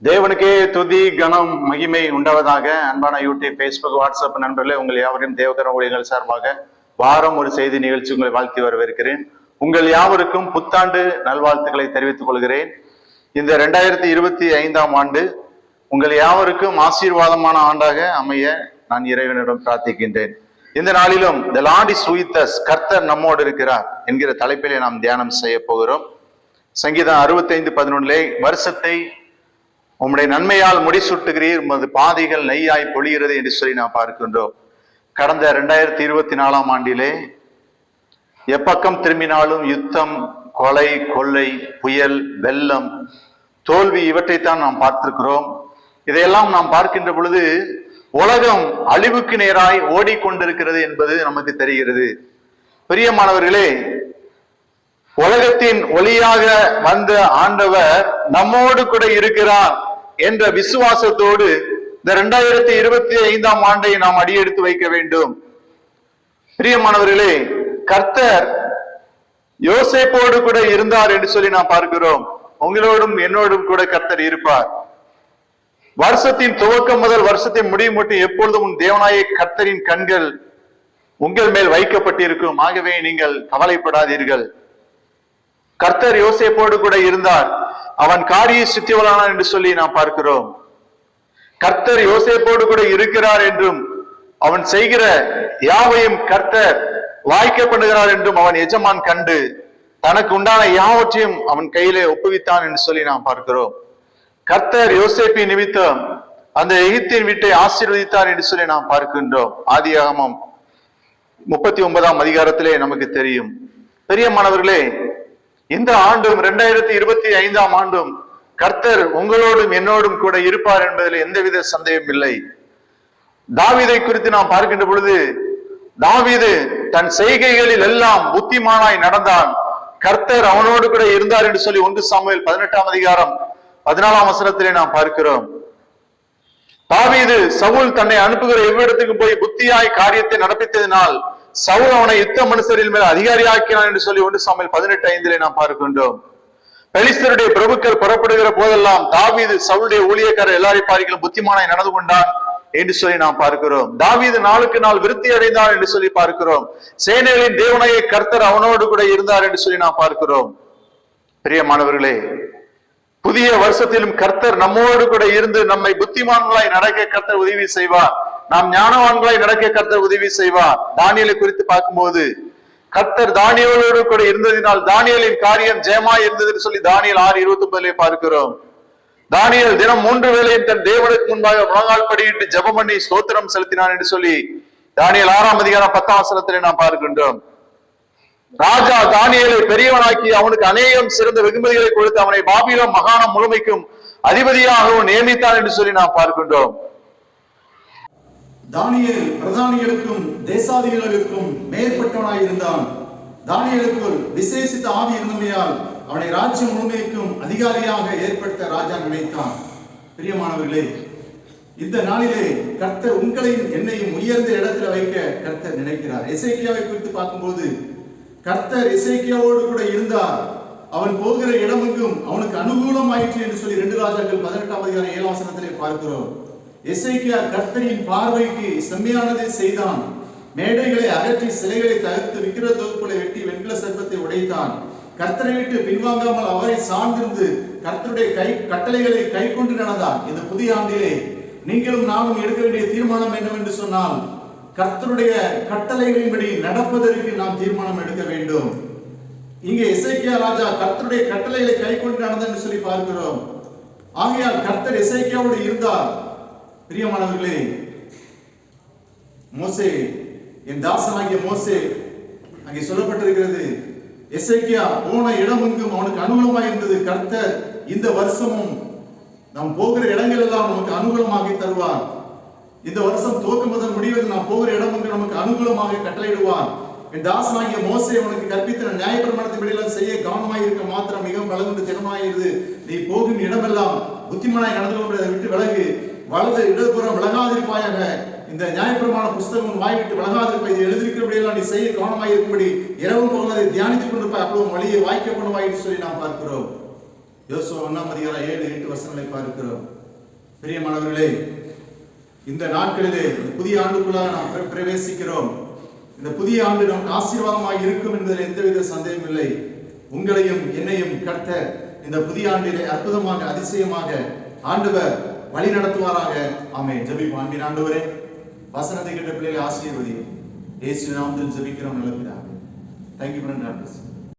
தேவனுக்கே துதி கனம் மகிமை உண்டாவதாக. அன்பான யூடியூப், பேஸ்புக், வாட்ஸ்அப் நண்பர்களே, உங்கள் யாவரையும் தேவகர ஊழியர்கள் சார்பாக வாரம் ஒரு செய்தி நிகழ்ச்சி உங்களை வாழ்த்தி வரவேற்கிறேன். உங்கள் யாவருக்கும் புத்தாண்டு நல்வாழ்த்துக்களை தெரிவித்துக் கொள்கிறேன். இந்த 2025ஆம் ஆண்டு உங்கள் யாவருக்கும் ஆசீர்வாதமான ஆண்டாக அமைய நான் இறைவனிடம் பிரார்த்திக்கின்றேன். இந்த நாளிலும் தி லார்ட் இஸ் வித் அஸ், கர்த்தர் நம்மோடு இருக்கிறார் என்கிற தலைப்பிலே நாம் தியானம் செய்ய போகிறோம். சங்கீதம் 65:11 வருஷத்தை உம்முடைய நன்மையால் முடிசூட்டுகிறீர், உமது பாதைகள் நெய்யாய் பொழிகிறது என்று சொல்லி நாம் பார்க்கின்றோம். கடந்த 2024ஆம் ஆண்டிலே எப்பக்கம் திரும்பினாலும் யுத்தம், கொலை, கொள்ளை, புயல், வெள்ளம், தோல்வி இவற்றைத்தான் நாம் பார்த்திருக்கிறோம். இதையெல்லாம் நாம் பார்க்கின்ற பொழுது உலகம் அழிவுக்கு நேராய் ஓடிக்கொண்டிருக்கிறது என்பது நமக்கு தெரிகிறது. பிரியமானவர்களே, உலகத்தின் ஒளியாக வந்த ஆண்டவர் நம்மோடு கூட இருக்கிறார் என்ற விசுவாசத்தோடு இந்த 2025ஆம் ஆண்டை நாம் அடியெடுத்து வைக்க வேண்டும். பிரியமானவர்களே, கர்த்தர் யோசேப்போடு கூட இருந்தார் என்று சொல்லி நாம் பார்க்கிறோம். உங்களோடும் என்னோடும் கூட கர்த்தர் இருப்பார். வருஷத்தின் துவக்கம் முதல் வருஷத்தின் முடிவு மட்டும் எப்பொழுதும் தேவனாய கர்த்தரின் கண்கள் உங்கள் மேல் வைக்கப்பட்டிருக்கும். ஆகவே நீங்கள் கவலைப்படாதீர்கள். கர்த்தர் யோசேப்போடு கூட இருந்தார், அவன் காரிய சித்திவளானான் என்று சொல்லி நாம் பார்க்கிறோம். கர்த்தர் யோசேப்போடு கூட இருக்கிறார் என்றும் அவன் செய்கிற யாவையும் கர்த்தர் வாய்க்க பண்ணுகிறார் என்றும் அவன் எஜமான் கண்டு தனக்கு உண்டான யாவற்றையும் அவன் கையிலே ஒப்புவித்தான் என்று சொல்லி நாம் பார்க்கிறோம். கர்த்தர் யோசேப்பின் நிமித்தம் அந்த எகிப்தின் வீட்டை ஆசீர்வதித்தார் என்று சொல்லி நாம் பார்க்கின்றோம். ஆதியாகமம் 39ஆம் அதிகாரத்திலே நமக்கு தெரியும். பிரியமானவர்களே, இந்த ஆண்டும் 2025ஆம் ஆண்டும் கர்த்தர் உங்களோடும் என்னோடும் கூட இருப்பார் என்பதில் எந்தவித சந்தேகம் இல்லை. தாவீதை குறித்து நாம் பார்க்கின்ற பொழுது, தாவீது தன் செய்கைகளில் எல்லாம் புத்திமானாய் நடந்தான். கர்த்தர் அவனோடு கூட இருந்தார் என்று சொல்லி 1 சாமுவேல் 18ஆம் அதிகாரம் 14ஆம் வசனத்திலே நாம் பார்க்கிறோம். தாவீது சவுல் தன்னை அனுப்புகிற எவ்விடத்துக்கு போய் புத்தியாய் காரியத்தை நடப்பித்ததினால் சவுல் அவனை யுத்த மனுஷரின் மேல் அதிகாரியாக்கினான் என்று சொல்லி 1 சாமுவேல் 18:5 நாம் பார்க்கின்றோம். பெலிஸ்தருடைய பிரபுக்கள் புறப்படுகிற போதெல்லாம் தாவீது சவுளுடைய ஊழியக்காரர் எல்லாரையும் பார்க்கலாம் புத்திமானாய் நடந்து கொண்டான் என்று சொல்லி நாம் பார்க்கிறோம். தாவீது நாளுக்கு நாள் விருத்தி அடைந்தார் என்று சொல்லி பார்க்கிறோம். சேனைகளின் தேவனாய கர்த்தர் அவனோடு கூட இருந்தார் என்று சொல்லி நாம் பார்க்கிறோம். பிரியமானவர்களே, புதிய வருஷத்திலும் கர்த்தர் நம்மோடு கூட இருந்து நம்மை புத்திமான்களாய் நடக்க கர்த்தர் உதவி செய்வார். நாம் ஞானவான்களாய் நடக்க கர்த்தர் உதவி செய்வார். தானியேலை குறித்து பார்க்கும்போது கர்த்தர் தானியேலோடு கூட இருந்ததினால் தானியேலின் காரியம் ஜெயமாய் இருந்தது சொல்லி தானியேல் 6:29 பார்க்கிறோம். தானியேல் தினம் 3 வேளையும் தன் தேவனுக்கு முன்பாக முழங்கால் படியிட்டு ஜெபம் பண்ணி ஸ்தோத்திரம் செலுத்தினான் என்று சொல்லி தானியேல் 6ஆம் அதிகாரம் 10ஆம் வசனத்திலே நாம் பார்க்கின்றோம். ராஜா தானியேலை பெரியவனாக்கி அவனுக்கு அநேகம் சிறந்த வெகுமதிகளை கொடுத்து அவனை பாபிலோன் மகாணம் முழுமைக்கும் அதிபதியாகவும் நியமித்தான் என்று சொல்லி நாம் பார்க்கின்றோம். தானியேல் பிரதானிகளுக்கும் தேசாதிகளுக்கும் மேற்பட்டவனாய் இருந்தான். தானியேலுக்கு விசேஷித்த ஆவி இருந்தமையால் அவனை ராஜ்யம் முழுமைக்கும் அதிகாரியாக ஏற்படுத்த ராஜா நினைத்தான். பிரியமானவர்களே, இந்த நாளிலே கர்த்தர் உங்களையும் என்னையும் உயர்ந்த இடத்துல வைக்க கர்த்தர் நினைக்கிறார். எசேக்கியாவை குறித்து பார்க்கும்போது கர்த்தர் எசேக்கியாவோடு கூட இருந்தார். அவன் போகிற இடமெங்கும் அவனுக்கு அனுகூலமாயிற்று என்று சொல்லி 2 ராஜாக்கள் 18ஆம் அதிகாரம் 7ஆம் வசனத்திலே பார்க்கிறோம். எசேக்கியா கர்த்தரின் பார்வைக்கு செம்மையானதை செய்தான். மேடைகளை அகற்றி சிலைகளை தகர்த்து விக்கிர தொகுப்புகளை வெட்டி வெண்கல சர்ப்பத்தை உடைத்தான். கர்த்தரை விட்டு பின்வாங்காமல் அவரை சார்ந்திருந்து கர்த்தருடைய கட்டளைகளை கை கொண்டு நடந்தான். இந்த புதிய ஆண்டிலே நீங்களும் நானும் எடுக்க வேண்டிய தீர்மானம் என்னவென்று சொன்னால், கர்த்தருடைய கட்டளைகளின்படி நடப்பதற்கு நாம் தீர்மானம் எடுக்க வேண்டும். இங்கே எசேக்கியா ராஜா கர்த்தருடைய கட்டளைகளை கை கொண்டு நடந்தான் என்று சொல்லி பார்க்கிறோம். ஆகையால் கர்த்தர் எசேக்கியாவோடு இருந்தார். பிரியமானவர்களே, மோசே, என் தாசனாகிய மோசே, அங்கே சொல்லப்பட்டிருக்கிறது, எசேக்கியா போன இடமெங்கும் அவனுக்கு அனுகூலமாக இருந்தது. கர்த்தர் இந்த வருஷமும் நாம் போகிற இடங்கள் எல்லாம் நமக்கு அனுகூலமாக தருவார். இந்த வருஷம் துவக்கம் முதல் முடிவது நாம் போகிற இடமெங்கும் நமக்கு அனுகூலமாக கட்டளையிடுவார். என் தாசனாகிய மோசே உனக்கு கற்பித்த நியாயப்பிரமாணத்தின்படி செய்ய கவனமாய் இருக்க மாத்திரம் மிகவும் பலகுண்டு திறமாயிருது. நீ போகும் இடமெல்லாம் புத்திமானாய் நடந்து கொண்டு விட்டு விலகு, வலது இடதுபுறம் விலகாதிருப்பாயாக. இந்த நியாயப்பிரமாண புஸ்தகம் வாய்விட்டு விலகாதிருப்பா. இது எழுதியிருக்கிறபடியெல்லாம் நீ செய்ய கவனமாய் இருக்கும்படி இரவும் பகலும் அதை தியானித்துக் கொண்டிருப்பாய். அப்போ வழியை வாய்க்க பண்ணுவாய் என்று சொல்லி நாம் பார்க்கிறோம். யோசுவா 1:7-8 பார்க்கிறோம். பிரியமானவர்களே, இந்த நாட்களிலே புதிய ஆண்டுக்குள்ளாக நாம் பிரவேசிக்கிறோம். இந்த புதிய ஆண்டு நமக்கு ஆசீர்வாதமாக இருக்கும் என்பதில் எந்தவித சந்தேகம் இல்லை. உங்களையும் என்னையும் கர்த்தர் இந்த புதிய ஆண்டிலே அற்புதமாக அதிசயமாக ஆண்டவர் வழி நடத்துவாராக. ஆமென். ஜெபிப்போம். அன்பின் ஆண்டவரே, வசனத்தை கேட்ட பிள்ளைகளை ஆசீர்வதியும். இயேசுவின் நாமத்தில் ஜெபிக்கிறோம் நல்ல பிதாவே. Thank you, brother.